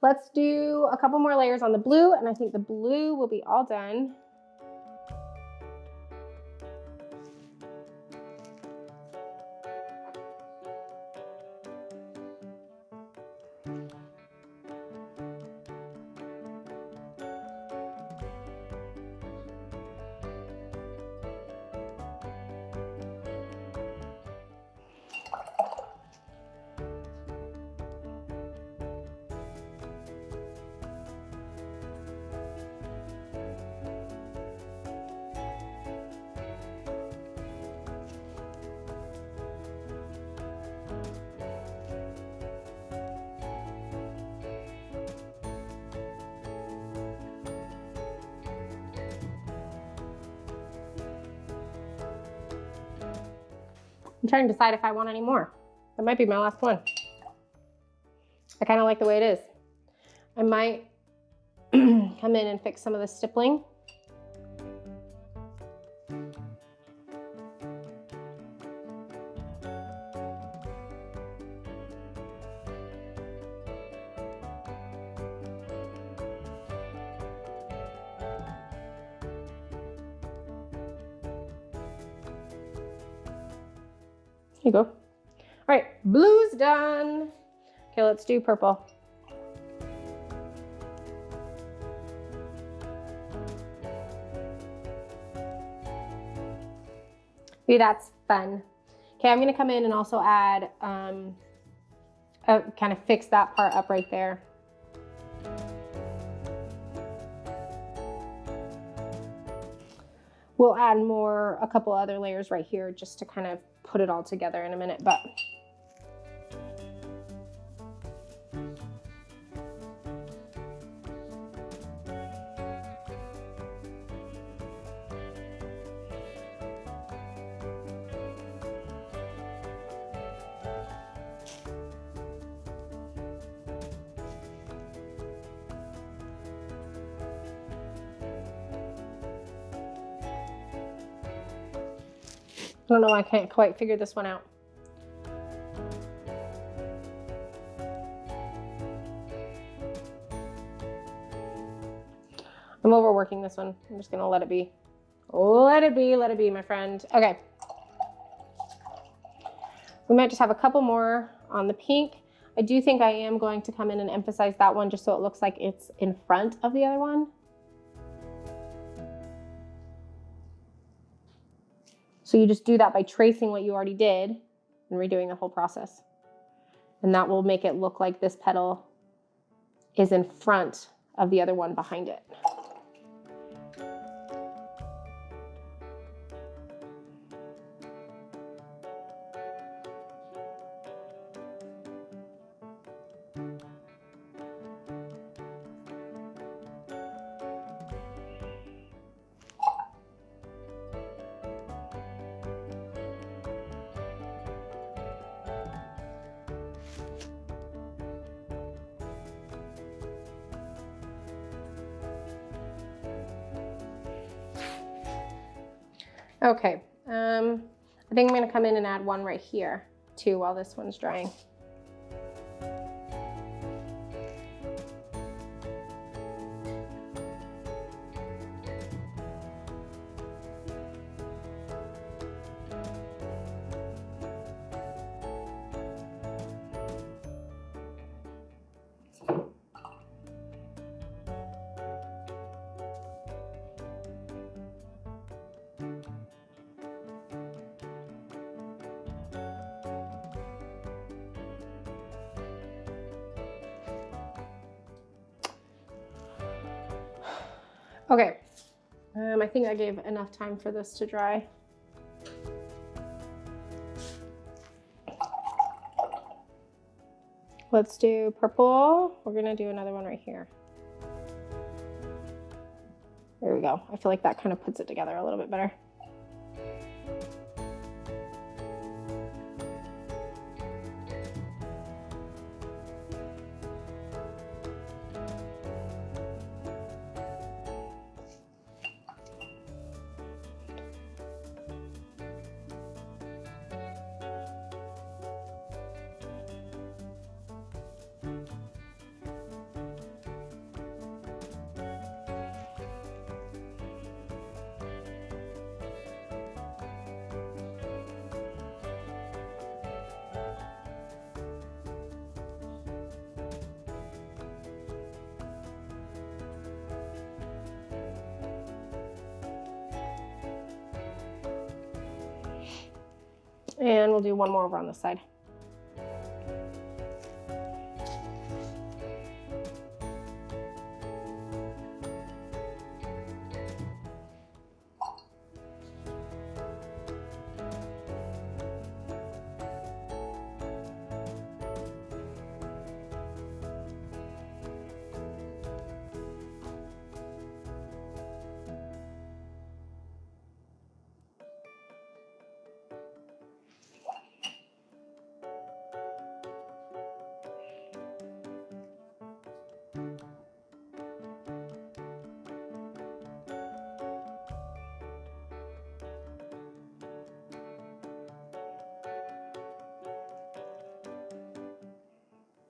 Let's do a couple more layers on the blue, and I think the blue will be all done. I'm trying to decide if I want any more. That might be my last one. I kind of like the way it is. I might come in and fix some of the stippling. Here you go. All right, blue's done. Okay, let's do purple. Ooh, that's fun. Okay, I'm gonna come in and also add, kind of fix that part up right there. We'll add a couple other layers right here just to kind of put it all together in a minute, but I don't know, I can't quite figure this one out. I'm overworking this one. I'm just gonna let it be. Let it be, my friend. Okay. We might just have a couple more on the pink. I do think I am going to come in and emphasize that one just so it looks like it's in front of the other one. So you just do that by tracing what you already did and redoing the whole process. And that will make it look like this petal is in front of the other one behind it. Okay, I think I'm gonna come in and add one right here too while this one's drying. Okay, I think I gave enough time for this to dry. Let's do purple. We're gonna do another one right here. There we go. I feel like that kind of puts it together a little bit better. And we'll do one more over on this side.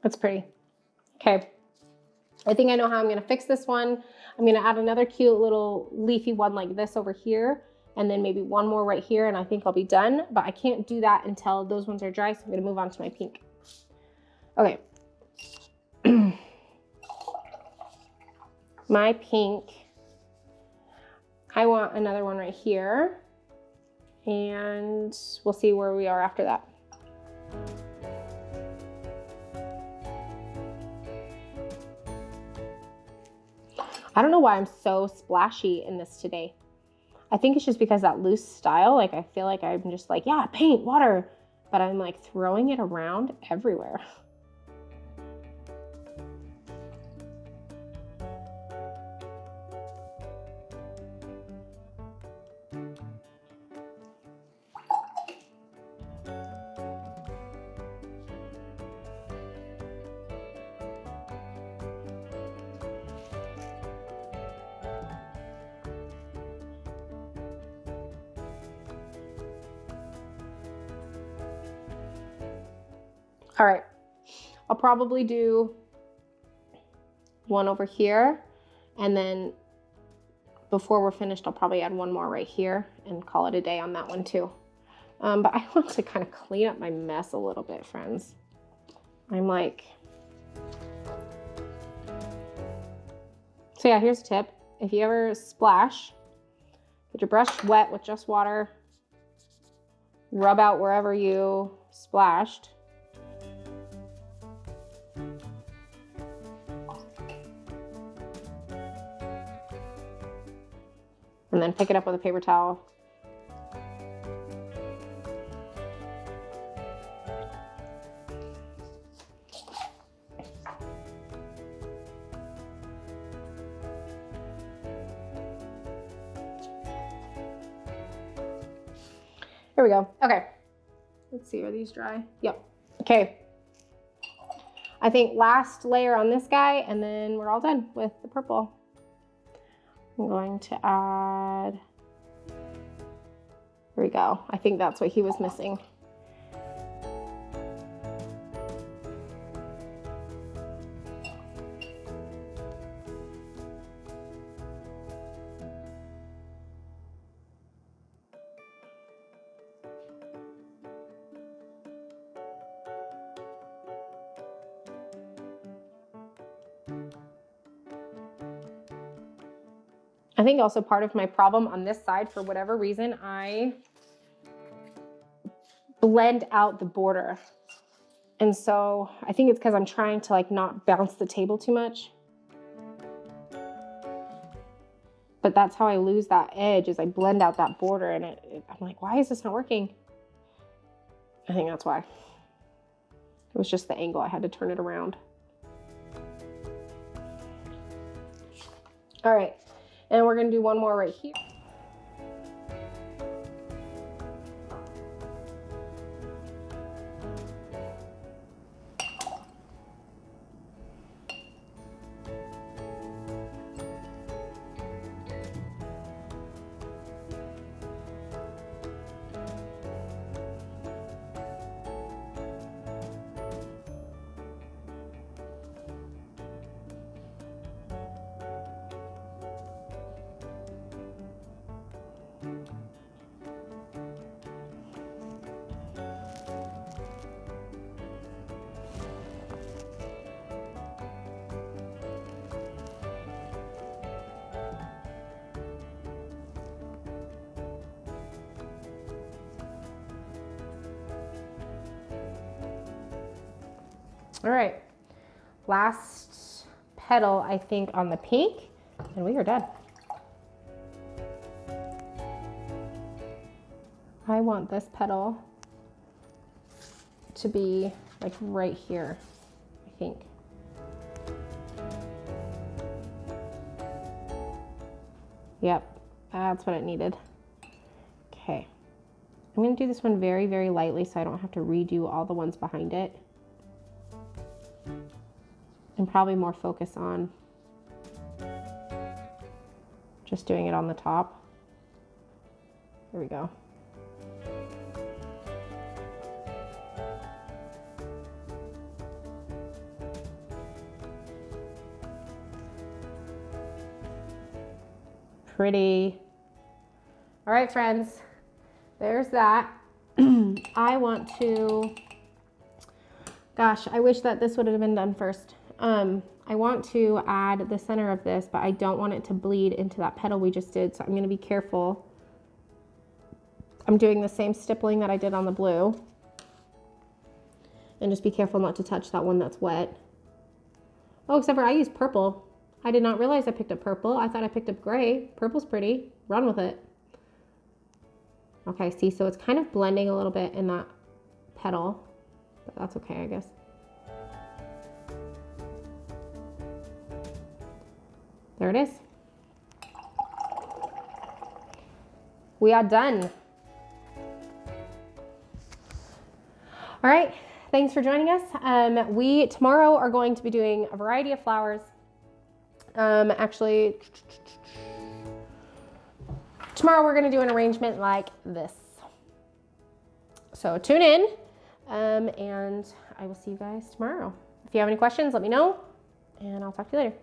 That's pretty. Okay. I think I know how I'm gonna fix this one. I'm gonna add another cute little leafy one like this over here, and then maybe one more right here, and I think I'll be done. But I can't do that until those ones are dry, so I'm gonna move on to my pink. Okay. My pink, I want another one right here, and we'll see where we are after that. I don't know why I'm so splashy in this today. I think it's just because that loose style, like I feel like I'm just like, yeah, paint, water, but I'm like throwing it around everywhere. All right, I'll probably do one over here, and then before we're finished, I'll probably add one more right here and call it a day on that one too. But I want to kind of clean up my mess a little bit, friends. I'm like, so yeah, here's a tip. If you ever splash, get your brush wet with just water, rub out wherever you splashed. And then pick it up with a paper towel. Here we go. Okay. Let's see, are these dry? Yep. Okay. I think last layer on this guy, and then we're all done with the purple. I'm going to add, here we go. I think that's what he was missing. I think also part of my problem on this side, for whatever reason, I blend out the border. And so I think it's because I'm trying to like not bounce the table too much. But that's how I lose that edge, is I blend out that border, and I'm like, why is this not working? I think that's why. It was just the angle. I had to turn it around. All right. And we're gonna do one more right here. All right, last petal, I think, on the pink, and we are done. I want this petal to be like right here, I think. Yep, that's what it needed. Okay, I'm gonna do this one very, very lightly so I don't have to redo all the ones behind it. And probably more focus on just doing it on the top. There we go. Pretty. All right, friends, there's that. I want to, gosh, I wish that this would have been done first. I want to add the center of this, but I don't want it to bleed into that petal we just did, so I'm gonna be careful. I'm doing the same stippling that I did on the blue. And just be careful not to touch that one that's wet. Oh, except for I used purple. I did not realize I picked up purple. I thought I picked up gray. Purple's pretty. Run with it. Okay, see, so it's kind of blending a little bit in that petal, but that's okay, I guess. There it is. We are done. All right, thanks for joining us. We tomorrow are going to be doing a variety of flowers. Actually, tomorrow we're gonna do an arrangement like this. So tune in, and I will see you guys tomorrow. If you have any questions, let me know, and I'll talk to you later.